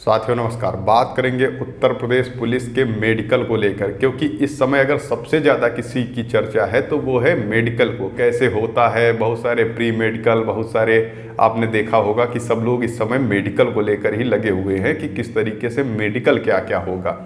साथियों नमस्कार। बात करेंगे उत्तर प्रदेश पुलिस के मेडिकल को लेकर, क्योंकि इस समय अगर सबसे ज़्यादा किसी की चर्चा है तो वो है मेडिकल को कैसे होता है। बहुत सारे प्री मेडिकल, बहुत सारे आपने देखा होगा कि सब लोग इस समय मेडिकल को लेकर ही लगे हुए हैं कि किस तरीके से मेडिकल क्या क्या होगा,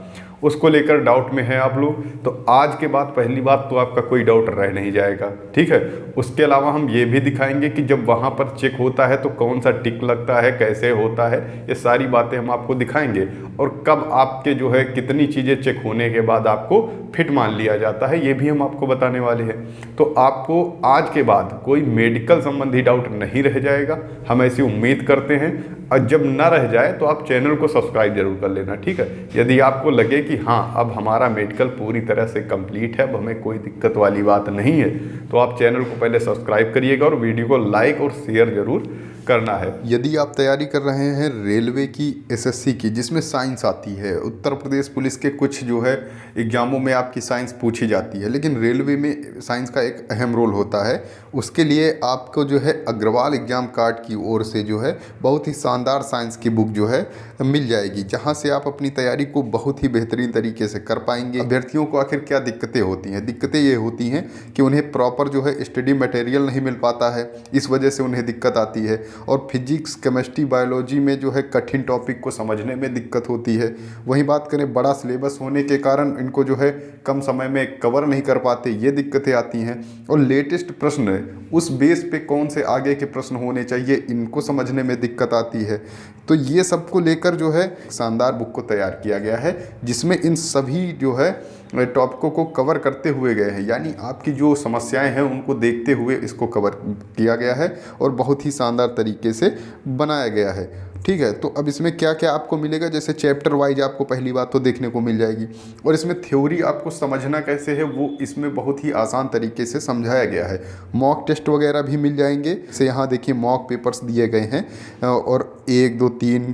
उसको लेकर डाउट में है आप लोग। तो आज के बाद पहली बात तो आपका कोई डाउट रह नहीं जाएगा, ठीक है। उसके अलावा हम ये भी दिखाएंगे कि जब वहाँ पर चेक होता है तो कौन सा टिक लगता है, कैसे होता है, ये सारी बातें हम आपको दिखाएंगे। और कब आपके जो है कितनी चीज़ें चेक होने के बाद आपको फिट मान लिया जाता है, ये भी हम आपको बताने वाले हैं। तो आपको आज के बाद कोई मेडिकल संबंधी डाउट नहीं रह जाएगा, हम ऐसी उम्मीद करते हैं। और जब ना रह जाए तो आप चैनल को सब्सक्राइब जरूर कर लेना, ठीक है। यदि आपको लगे कि हाँ अब हमारा मेडिकल पूरी तरह से कंप्लीट है, अब हमें कोई दिक्कत वाली बात नहीं है, तो आप चैनल को पहले सब्सक्राइब करिएगा और वीडियो को लाइक और शेयर जरूर करना है। यदि आप तैयारी कर रहे हैं रेलवे की एसएससी की, जिसमें साइंस आती है, उत्तर प्रदेश पुलिस के कुछ जो है एग्जामों में आपकी साइंस पूछी जाती है, लेकिन रेलवे में साइंस का एक अहम रोल होता है। उसके लिए आपको जो है अग्रवाल एग्जाम कार्ड की ओर से जो है बहुत ही शानदार साइंस की बुक जो है मिल जाएगी, जहाँ से आप अपनी तैयारी को बहुत ही बेहतरीन तरीके से कर पाएंगे। अभ्यर्थियों को आखिर क्या दिक्कतें होती हैं? दिक्कतें ये होती हैं कि उन्हें प्रॉपर जो है स्टडी मटेरियल नहीं मिल पाता है, इस वजह से उन्हें दिक्कत आती है। और फिजिक्स, केमिस्ट्री, बायोलॉजी में जो है कठिन टॉपिक को समझने में दिक्कत होती है। वहीं बात करें बड़ा सिलेबस होने के कारण इनको जो है कम समय में कवर नहीं कर पाते, ये दिक्कतें आती हैं। और लेटेस्ट प्रश्न उस बेस पे कौन से आगे के प्रश्न होने चाहिए, इनको समझने में दिक्कत आती है। तो ये सब को लेकर जो है शानदार बुक को तैयार किया गया है, जिसमें इन सभी जो है टॉपिकों को कवर करते हुए गए हैं, यानी आपकी जो समस्याएं हैं उनको देखते हुए इसको कवर किया गया है और बहुत ही शानदार तरीके से बनाया गया है, ठीक है। तो अब इसमें क्या क्या आपको मिलेगा, जैसे चैप्टर वाइज आपको पहली बात तो देखने को मिल जाएगी, और इसमें थ्योरी आपको समझना कैसे है वो इसमें बहुत ही आसान तरीके से समझाया गया है। मॉक टेस्ट वगैरह भी मिल जाएंगे, जैसे यहाँ देखिए मॉक पेपर्स दिए गए हैं और 1 2 3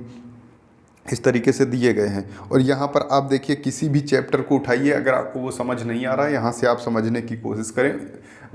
इस तरीके से दिए गए हैं। और यहाँ पर आप देखिए किसी भी चैप्टर को उठाइए, अगर आपको वो समझ नहीं आ रहा है यहाँ से आप समझने की कोशिश करें।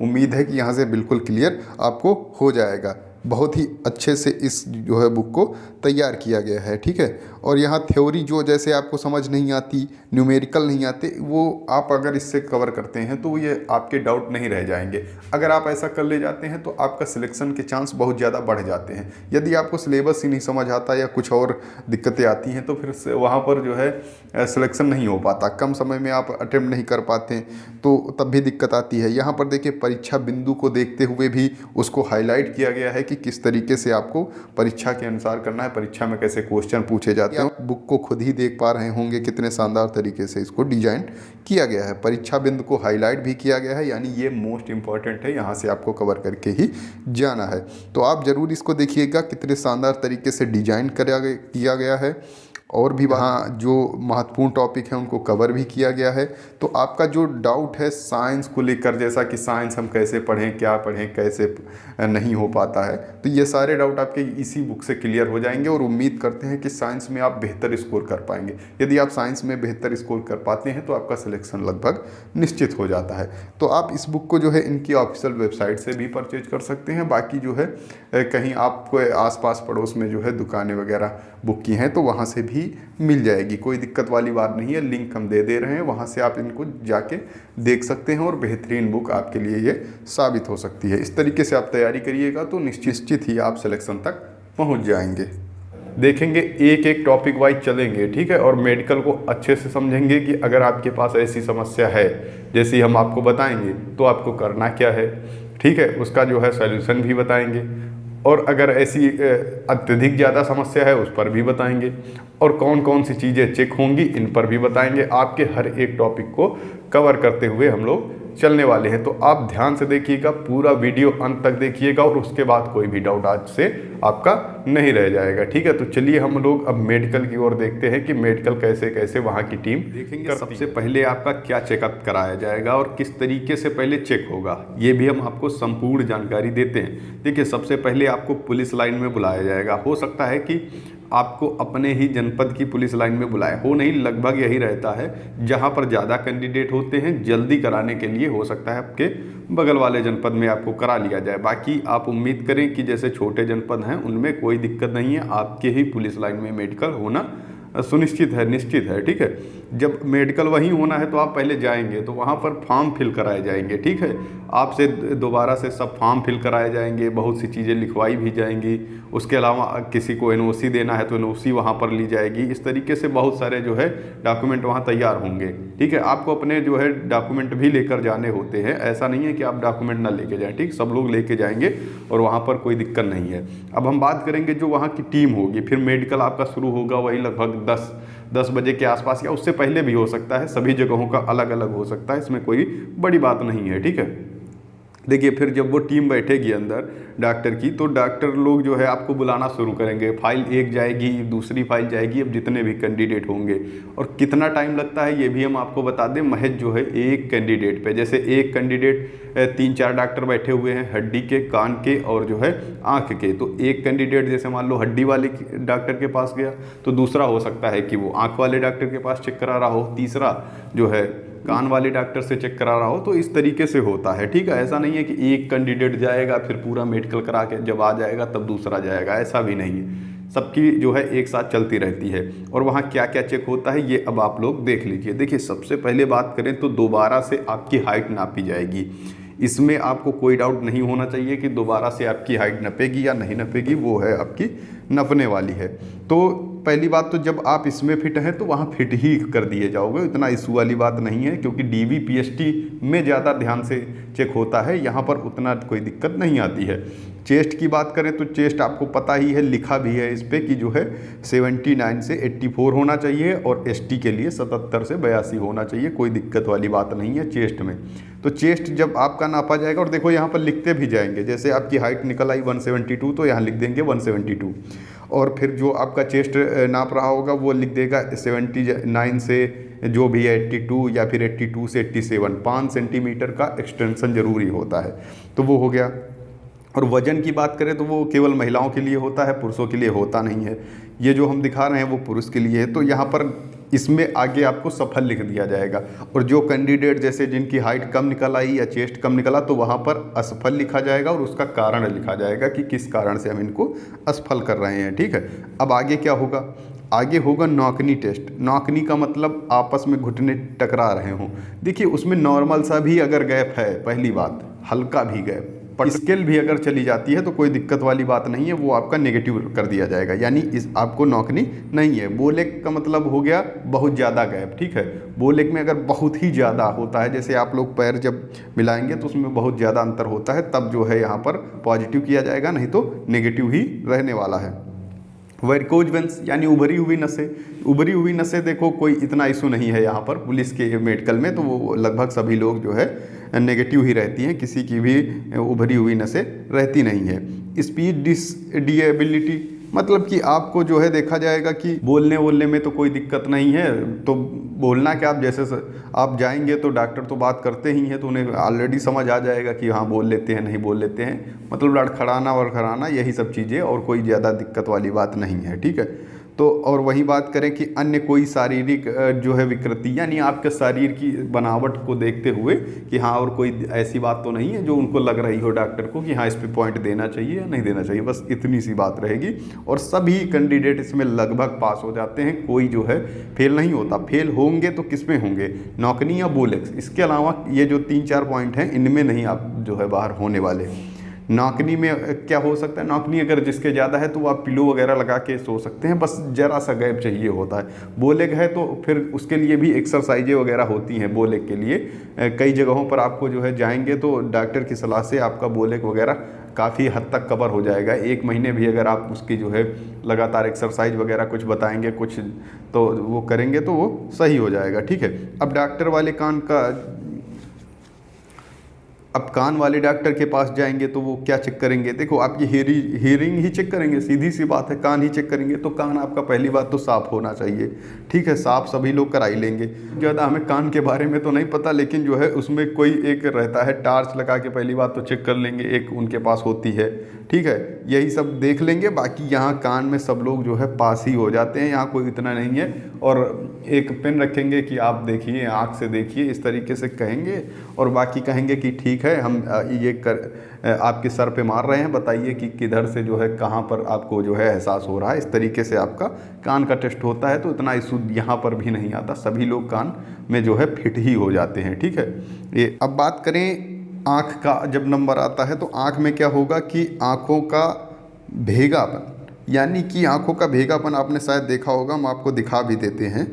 उम्मीद है कि यहाँ से बिल्कुल क्लियर आपको हो जाएगा। बहुत ही अच्छे से इस जो है बुक को तैयार किया गया है, ठीक है। और यहाँ थ्योरी जो जैसे आपको समझ नहीं आती, न्यूमेरिकल नहीं आते, वो आप अगर इससे कवर करते हैं तो ये आपके डाउट नहीं रह जाएंगे। अगर आप ऐसा कर ले जाते हैं तो आपका सिलेक्शन के चांस बहुत ज़्यादा बढ़ जाते हैं। यदि आपको सिलेबस ही नहीं समझ आता या कुछ और दिक्कतें आती हैं तो फिर से वहाँ पर जो है सिलेक्शन नहीं हो पाता, कम समय में आप अटेम्प्ट नहीं कर पाते, तो तब भी दिक्कत आती है। यहाँ पर देखिए परीक्षा बिंदु को देखते हुए भी उसको हाईलाइट किया गया है कि किस तरीके से आपको परीक्षा के अनुसार करना है, परीक्षा में कैसे क्वेश्चन पूछे जाते हैं। आप बुक को खुद ही देख पा रहे होंगे कितने शानदार तरीके से इसको डिजाइन किया गया है। परीक्षा बिंदु को हाईलाइट भी किया गया है, यानी ये मोस्ट इंपॉर्टेंट है, यहाँ से आपको कवर करके ही जाना है। तो आप ज़रूर इसको देखिएगा कितने शानदार तरीके से डिजाइन किया गया है, और भी वहाँ जो महत्वपूर्ण टॉपिक हैं उनको कवर भी किया गया है। तो आपका जो डाउट है साइंस को लेकर, जैसा कि साइंस हम कैसे पढ़ें, क्या पढ़ें, कैसे नहीं हो पाता है, तो ये सारे डाउट आपके इसी बुक से क्लियर हो जाएंगे। और उम्मीद करते हैं कि साइंस में आप बेहतर स्कोर कर पाएंगे। यदि आप साइंस में बेहतर स्कोर कर पाते हैं तो आपका सिलेक्शन लगभग निश्चित हो जाता है। तो आप इस बुक को जो है इनकी ऑफिशियल वेबसाइट से भी परचेज कर सकते हैं। बाकी जो है कहीं आपको आसपास पड़ोस में जो है दुकानें वगैरह बुक की हैं तो वहाँ से भी मिल जाएगी, कोई दिक्कत वाली बात नहीं है। लिंक हम दे रहे हैं, वहाँ से आप इनको जाके देख सकते हैं और बेहतरीन बुक आपके लिए ये साबित हो सकती है। इस तरीके से आप तैयारी करिएगा तो निश्चित ही आप सिलेक्शन तक पहुँच जाएंगे। देखेंगे एक एक टॉपिक वाइज चलेंगे, ठीक है, और मेडिकल को अच्छे से समझेंगे कि अगर आपके पास ऐसी समस्या है जैसी हम आपको बताएंगे तो आपको करना क्या है, ठीक है, उसका जो है सॉल्यूशन भी बताएंगे। और अगर ऐसी अत्यधिक ज़्यादा समस्या है उस पर भी बताएंगे, और कौन कौन सी चीज़ें चेक होंगी इन पर भी बताएंगे। आपके हर एक टॉपिक को कवर करते हुए हम लोग चलने वाले हैं। तो आप ध्यान से देखिएगा, पूरा वीडियो अंत तक देखिएगा और उसके बाद कोई भी डाउट आज से आपका नहीं रह जाएगा, ठीक है। तो चलिए हम लोग अब मेडिकल की ओर देखते हैं कि मेडिकल कैसे कैसे वहाँ की टीम देखेंगे। सबसे पहले आपका क्या चेकअप कराया जाएगा और किस तरीके से पहले चेक होगा, ये भी हम आपको संपूर्ण जानकारी देते हैं। देखिए, सबसे पहले आपको पुलिस लाइन में बुलाया जाएगा। हो सकता है कि आपको अपने ही जनपद की पुलिस लाइन में बुलाए, हो नहीं, लगभग यही रहता है। जहां पर ज़्यादा कैंडिडेट होते हैं जल्दी कराने के लिए हो सकता है आपके बगल वाले जनपद में आपको करा लिया जाए। बाकी आप उम्मीद करें कि जैसे छोटे जनपद हैं उनमें कोई दिक्कत नहीं है, आपके ही पुलिस लाइन में मेडिकल होना सुनिश्चित है, निश्चित है, ठीक है। जब मेडिकल वहीं होना है तो आप पहले जाएंगे तो वहाँ पर फॉर्म फिल कराए जाएंगे, ठीक है। आपसे दोबारा से सब फॉर्म फिल कराए जाएंगे, बहुत सी चीज़ें लिखवाई भी जाएंगी। उसके अलावा किसी को एनओसी देना है तो एनओसी वहाँ पर ली जाएगी। इस तरीके से बहुत सारे जो है डॉक्यूमेंट वहाँ तैयार होंगे, ठीक है। आपको अपने जो है डॉक्यूमेंट भी लेकर जाने होते हैं, ऐसा नहीं है कि आप डॉक्यूमेंट ना लेके जाएं, ठीक। सब लोग लेके जाएंगे और वहाँ पर कोई दिक्कत नहीं है। अब हम बात करेंगे जो वहाँ की टीम होगी, फिर मेडिकल आपका शुरू होगा वही लगभग 10 बजे के आसपास, या उससे पहले भी हो सकता है। सभी जगहों का अलग अलग हो सकता है, इसमें कोई बड़ी बात नहीं है, ठीक है। देखिए फिर जब वो टीम बैठेगी अंदर डॉक्टर की, तो डॉक्टर लोग जो है आपको बुलाना शुरू करेंगे। फाइल एक जाएगी, दूसरी फाइल जाएगी, अब जितने भी कैंडिडेट होंगे। और कितना टाइम लगता है ये भी हम आपको बता दें, महज जो है एक कैंडिडेट पे, जैसे एक कैंडिडेट 3-4 डॉक्टर बैठे हुए हैं हड्डी के, कान के और जो है आँख के, तो एक कैंडिडेट जैसे मान लो हड्डी वाले डॉक्टर के पास गया तो दूसरा हो सकता है कि वो आँख वाले डॉक्टर के पास चेक करा रहा हो, तीसरा जो है कान वाले डॉक्टर से चेक करा रहा हो। तो इस तरीके से होता है, ठीक है। ऐसा नहीं है कि एक कैंडिडेट जाएगा फिर पूरा मेडिकल करा के जब आ जाएगा तब दूसरा जाएगा, ऐसा भी नहीं है। सबकी जो है एक साथ चलती रहती है। और वहाँ क्या क्या चेक होता है ये अब आप लोग देख लीजिए। देखिए सबसे पहले बात करें तो दोबारा से आपकी हाइट नापी जाएगी। इसमें आपको कोई डाउट नहीं होना चाहिए कि दोबारा से आपकी हाइट नपेगी या नहीं नपेगी, वो है आपकी नपने वाली है। तो पहली बात तो जब आप इसमें फिट हैं तो वहाँ फिट ही कर दिए जाओगे, इतना इशू वाली बात नहीं है, क्योंकि डीवी पीएचटी में ज़्यादा ध्यान से चेक होता है, यहाँ पर उतना कोई दिक्कत नहीं आती है। चेस्ट की बात करें तो चेस्ट आपको पता ही है, लिखा भी है इस पर कि जो है 79 से 84 होना चाहिए और एसटी के लिए 77 से 82 होना चाहिए, कोई दिक्कत वाली बात नहीं है चेस्ट में। तो चेस्ट जब आपका नापा जाएगा, और देखो यहाँ पर लिखते भी जाएंगे, जैसे आपकी हाइट निकल आई 172 तो यहाँ लिख देंगे 172, और फिर जो आपका चेस्ट नाप रहा होगा वो लिख देगा 79 से जो भी है 82 या फिर 82 से 87, 5 सेंटीमीटर का एक्सटेंशन ज़रूरी होता है, तो वो हो गया। और वज़न की बात करें तो वो केवल महिलाओं के लिए होता है, पुरुषों के लिए होता नहीं है। ये जो हम दिखा रहे हैं वो पुरुष के लिए है, तो यहाँ पर इसमें आगे आपको सफल लिख दिया जाएगा। और जो कैंडिडेट जैसे जिनकी हाइट कम निकल आई या चेस्ट कम निकला तो वहाँ पर असफल लिखा जाएगा और उसका कारण लिखा जाएगा कि किस कारण से हम इनको असफल कर रहे हैं, ठीक है। अब आगे क्या होगा, आगे होगा नौकनी टेस्ट। नौकनी का मतलब आपस में घुटने टकरा रहे हों। देखिए उसमें नॉर्मल सा भी अगर गैप है, पहली बात हल्का भी गैप, पर स्केल भी अगर चली जाती है तो कोई दिक्कत वाली बात नहीं है, वो आपका नेगेटिव कर दिया जाएगा, यानी इस आपको नौकनी नहीं है। बोलेक का मतलब हो गया बहुत ज़्यादा गैप, ठीक है। बोलेक में अगर बहुत ही ज़्यादा होता है, जैसे आप लोग पैर जब मिलाएंगे तो उसमें बहुत ज़्यादा अंतर होता है, तब जो है यहाँ पर पॉजिटिव किया जाएगा, नहीं तो नेगेटिव ही रहने वाला है। वेरिकोज वेंस यानी उभरी हुई नसें, उभरी हुई नसें देखो कोई इतना इशू नहीं है यहाँ पर पुलिस के मेडिकल में, तो वो लगभग सभी लोग जो है नेगेटिव ही रहती हैं, किसी की भी उभरी हुई नसें रहती नहीं है। स्पीच डिसेबिलिटी मतलब कि आपको जो है देखा जाएगा कि बोलने में तो कोई दिक्कत नहीं है, तो बोलना क्या, आप जैसे आप जाएंगे तो डॉक्टर तो बात करते ही हैं, तो उन्हें ऑलरेडी समझ आ जाएगा कि हाँ बोल लेते हैं नहीं बोल लेते हैं, मतलब लड़खड़ाना वड़खड़ाना यही सब चीज़ें, और कोई ज़्यादा दिक्कत वाली बात नहीं है, ठीक है। तो और वही बात करें कि अन्य कोई शारीरिक जो है विकृति, यानी आपके शरीर की बनावट को देखते हुए कि हाँ और कोई ऐसी बात तो नहीं है जो उनको लग रही हो डॉक्टर को कि हाँ इस पे पॉइंट देना चाहिए या नहीं देना चाहिए, बस इतनी सी बात रहेगी। और सभी कैंडिडेट इसमें लगभग पास हो जाते हैं, कोई जो है फेल नहीं होता। फेल होंगे तो किस में होंगे, नौकनी या बोलेक्स, इसके अलावा ये जो 3-4 पॉइंट हैं इनमें नहीं आप जो है बाहर होने वाले। नौकनी में क्या हो सकता है, नौकनी अगर जिसके ज़्यादा है तो वो आप पिलो वगैरह लगा के सो सकते हैं, बस ज़रा सा गैप चाहिए होता है। बोलेग है तो फिर उसके लिए भी एक्सरसाइजें वगैरह होती हैं बोलेग के लिए। कई जगहों पर आपको जो है जाएंगे तो डॉक्टर की सलाह से आपका बोलेग वगैरह काफ़ी हद तक कवर हो जाएगा। 1 महीने भी अगर आप उसकी जो है लगातार एक्सरसाइज वगैरह कुछ बताएंगे कुछ तो वो करेंगे तो वो सही हो जाएगा, ठीक है। अब डॉक्टर वाले कान का, अब कान वाले डॉक्टर के पास जाएंगे तो वो क्या चेक करेंगे, देखो आपकी हियरिंग ही चेक करेंगे, सीधी सी बात है, कान ही चेक करेंगे। तो कान आपका पहली बात तो साफ़ होना चाहिए, ठीक है, साफ़ सभी लोग करा ही लेंगे। ज़्यादा हमें कान के बारे में तो नहीं पता, लेकिन जो है उसमें कोई एक रहता है टार्च लगा के पहली बात तो चेक कर लेंगे, एक उनके पास होती है, ठीक है, यही सब देख लेंगे। बाकी यहाँ कान में सब लोग जो है पास ही हो जाते हैं, यहाँ कोई इतना नहीं है। और एक पेन रखेंगे कि आप देखिए, आँख से देखिए, इस तरीके से कहेंगे, और बाकी कहेंगे कि ठीक है है, हम ये आपके सर पे मार रहे हैं, बताइए कि किधर से जो है कहाँ पर आपको जो है एहसास हो रहा है। इस तरीके से आपका कान का टेस्ट होता है। तो इतना इशू यहाँ पर भी नहीं आता, सभी लोग कान में जो है फिट ही हो जाते हैं, ठीक है। ये अब बात करें आँख का, जब नंबर आता है तो आँख में क्या होगा कि आँखों का भेगापन, यानी कि आँखों का भेगापन आपने शायद देखा होगा, हम आपको दिखा भी देते हैं।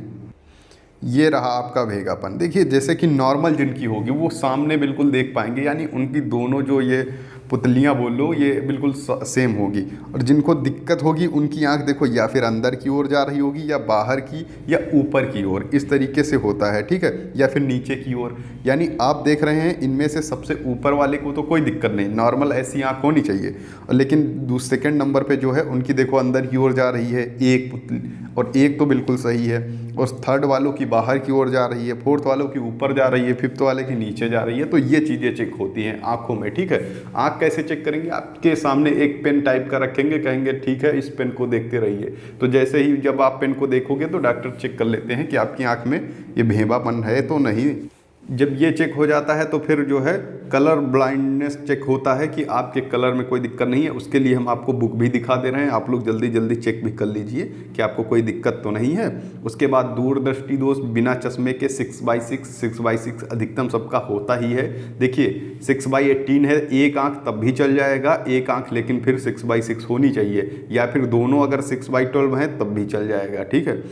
ये रहा आपका भेगापन। देखिए जैसे कि नॉर्मल जिनकी होगी वो सामने बिल्कुल देख पाएंगे, यानी उनकी दोनों जो ये पुतलियाँ बोल लो ये बिल्कुल सेम होगी। और जिनको दिक्कत होगी उनकी आंख देखो या फिर अंदर की ओर जा रही होगी या बाहर की या ऊपर की ओर, इस तरीके से होता है, ठीक है, या फिर नीचे की ओर। यानी आप देख रहे हैं इनमें से सबसे ऊपर वाले को तो कोई दिक्कत नहीं, नॉर्मल ऐसी आंख होनी चाहिए। लेकिन सेकंड नंबर पे जो है उनकी देखो अंदर की ओर जा रही है एक पुतली, और एक तो बिल्कुल सही है, और थर्ड वालों की बाहर की ओर जा रही है, फोर्थ वालों की ऊपर जा रही है, फिफ्थ वाले की नीचे जा रही है। तो ये चीज़ें चेक होती हैं आँखों में, ठीक है। आँख कैसे चेक करेंगे, आपके सामने एक पेन टाइप का रखेंगे, कहेंगे ठीक है इस पेन को देखते रहिए। तो जैसे ही जब आप पेन को देखोगे तो डॉक्टर चेक कर लेते हैं कि आपकी आँख में ये भेबापन है तो नहीं। जब ये चेक हो जाता है तो फिर जो है कलर ब्लाइंडनेस चेक होता है कि आपके कलर में कोई दिक्कत नहीं है। उसके लिए हम आपको बुक भी दिखा दे रहे हैं, आप लोग जल्दी जल्दी चेक भी कर लीजिए कि आपको कोई दिक्कत तो नहीं है। उसके बाद दूरदृष्टि दोष बिना चश्मे के 6/6 अधिकतम सबका होता ही है। देखिए 6/18 है, एक आंख तब भी चल जाएगा, एक आंख लेकिन फिर 6/6 होनी चाहिए, या फिर दोनों अगर 6/12 हैं तब भी चल जाएगा, ठीक है।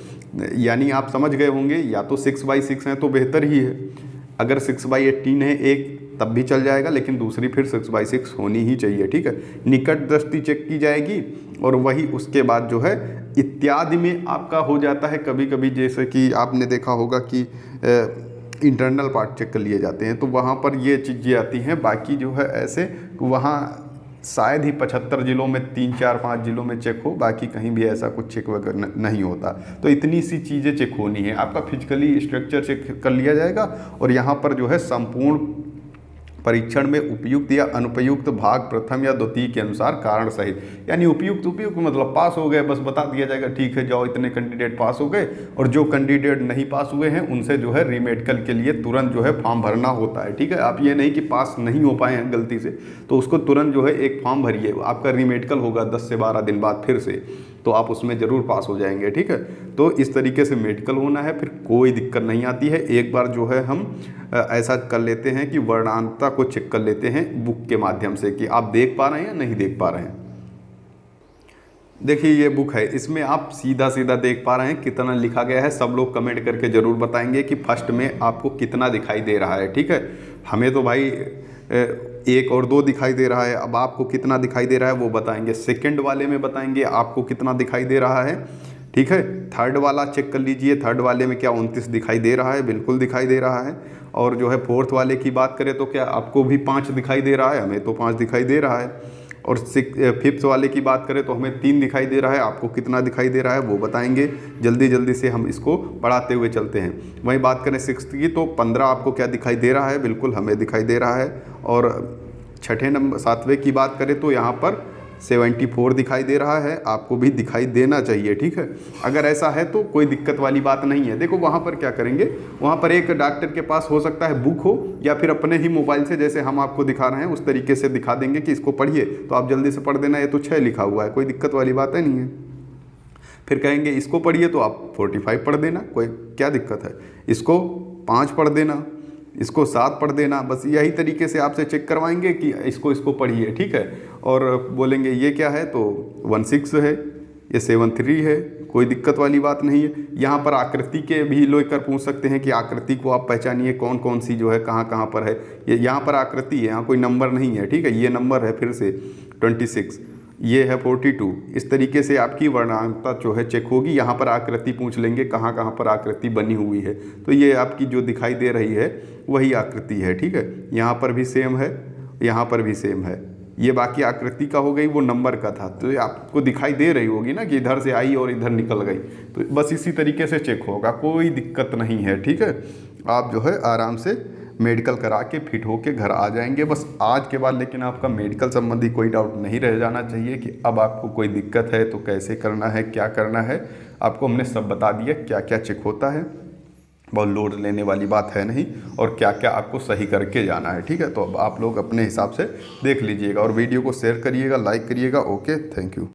यानी आप समझ गए होंगे, या तो 6/6 हैं तो बेहतर ही है, अगर 6/18 है एक तब भी चल जाएगा, लेकिन दूसरी फिर 6/6 होनी ही चाहिए, ठीक है। निकट दृष्टि चेक की जाएगी, और वही उसके बाद जो है इत्यादि में आपका हो जाता है कभी कभी, जैसे कि आपने देखा होगा कि इंटरनल पार्ट चेक कर लिए जाते हैं, तो वहाँ पर ये चीज़ें आती हैं। बाकी जो है ऐसे वहाँ शायद ही 75 जिलों में 3, 4, 5 जिलों में चेक हो, बाकी कहीं भी ऐसा कुछ चेक वगैरह नहीं होता। तो इतनी सी चीज़ें चेक होनी है। आपका फिजिकली स्ट्रक्चर चेक कर लिया जाएगा, और यहाँ पर जो है संपूर्ण परीक्षण में उपयुक्त या अनुपयुक्त भाग प्रथम या द्वितीय के अनुसार कारण सहित, यानी उपयुक्त मतलब पास हो गए, बस बता दिया जाएगा ठीक है जाओ इतने कैंडिडेट पास हो गए, और जो कैंडिडेट नहीं पास हुए हैं उनसे जो है रीमेडिकल के लिए तुरंत जो है फॉर्म भरना होता है, ठीक है। आप ये नहीं कि पास नहीं हो पाए हैं गलती से तो उसको तुरंत जो है एक फॉर्म भरिए, आपका रीमेडिकल होगा 10 से 12 दिन बाद फिर से, तो आप उसमें ज़रूर पास हो जाएंगे, ठीक है। तो इस तरीके से मेडिकल होना है, फिर कोई दिक्कत नहीं आती है। एक बार जो है हम ऐसा कर लेते हैं कि वर्णांतता को चेक कर लेते हैं बुक के माध्यम से कि आप देख पा रहे हैं या नहीं देख पा रहे हैं। देखिए ये बुक है, इसमें आप सीधा सीधा देख पा रहे हैं कितना लिखा गया है। सब लोग कमेंट करके ज़रूर बताएंगे कि फर्स्ट में आपको कितना दिखाई दे रहा है, ठीक है। हमें तो भाई 1 और 2 दिखाई दे रहा है, अब आपको कितना दिखाई दे रहा है वो बताएंगे। सेकंड वाले में बताएंगे आपको कितना दिखाई दे रहा है, ठीक है। थर्ड वाला चेक कर लीजिए, थर्ड वाले में क्या 29 दिखाई दे रहा है, बिल्कुल दिखाई दे रहा है। और जो है फोर्थ वाले की बात करें तो क्या आपको भी 5 दिखाई दे रहा है, हमें तो 5 दिखाई दे रहा है। और फिफ्थ वाले की बात करें तो हमें 3 दिखाई दे रहा है, आपको कितना दिखाई दे रहा है वो बताएंगे। जल्दी जल्दी से हम इसको बढ़ाते हुए चलते हैं। वहीं बात करें सिक्स्थ की तो 15 आपको क्या दिखाई दे रहा है, बिल्कुल हमें दिखाई दे रहा है। और छठे नंबर 7वें की बात करें तो यहाँ पर 74 दिखाई दे रहा है, आपको भी दिखाई देना चाहिए, ठीक है। अगर ऐसा है तो कोई दिक्कत वाली बात नहीं है। देखो वहाँ पर क्या करेंगे, वहाँ पर एक डॉक्टर के पास हो सकता है बुक हो, या फिर अपने ही मोबाइल से जैसे हम आपको दिखा रहे हैं उस तरीके से दिखा देंगे कि इसको पढ़िए, तो आप जल्दी से पढ़ देना। ये तो 6 लिखा हुआ है, कोई दिक्कत वाली बात है नहीं है। फिर कहेंगे इसको पढ़िए तो आप 45 पढ़ देना, कोई क्या दिक्कत है। इसको 5 पढ़ देना, इसको 7 पढ़ देना, बस यही तरीके से आपसे चेक करवाएंगे कि इसको पढ़िए, ठीक है। और बोलेंगे ये क्या है तो 16 है, ये 73 है, कोई दिक्कत वाली बात नहीं है। यहाँ पर आकृति के भी लेकर पूछ सकते हैं कि आकृति को आप पहचानिए कौन कौन सी जो है कहाँ कहाँ पर है। ये यहाँ पर आकृति है, यहाँ कोई नंबर नहीं है, ठीक है। ये नंबर है फिर से 26, ये है 42। इस तरीके से आपकी वर्णांकता जो है चेक होगी। यहाँ पर आकृति पूछ लेंगे कहाँ कहाँ पर आकृति बनी हुई है, तो ये आपकी जो दिखाई दे रही है वही आकृति है, ठीक है। यहाँ पर भी सेम है, यहाँ पर भी सेम है। ये बाकी आकृति का हो गई, वो नंबर का था, तो ये आपको दिखाई दे रही होगी ना कि इधर से आई और इधर निकल गई। तो बस इसी तरीके से चेक होगा, कोई दिक्कत नहीं है, ठीक है। आप जो है आराम से मेडिकल करा के फिट होके घर आ जाएंगे बस आज के बाद। लेकिन आपका मेडिकल संबंधी कोई डाउट नहीं रह जाना चाहिए कि अब आपको कोई दिक्कत है तो कैसे करना है, क्या करना है। आपको हमने सब बता दिया क्या क्या चेक होता है। बहुत लोड लेने वाली बात है नहीं, और क्या क्या आपको सही करके जाना है। ठीक है, तो अब आप लोग अपने हिसाब से देख लीजिएगा और वीडियो को शेयर करिएगा, लाइक करिएगा। Okay, thank you.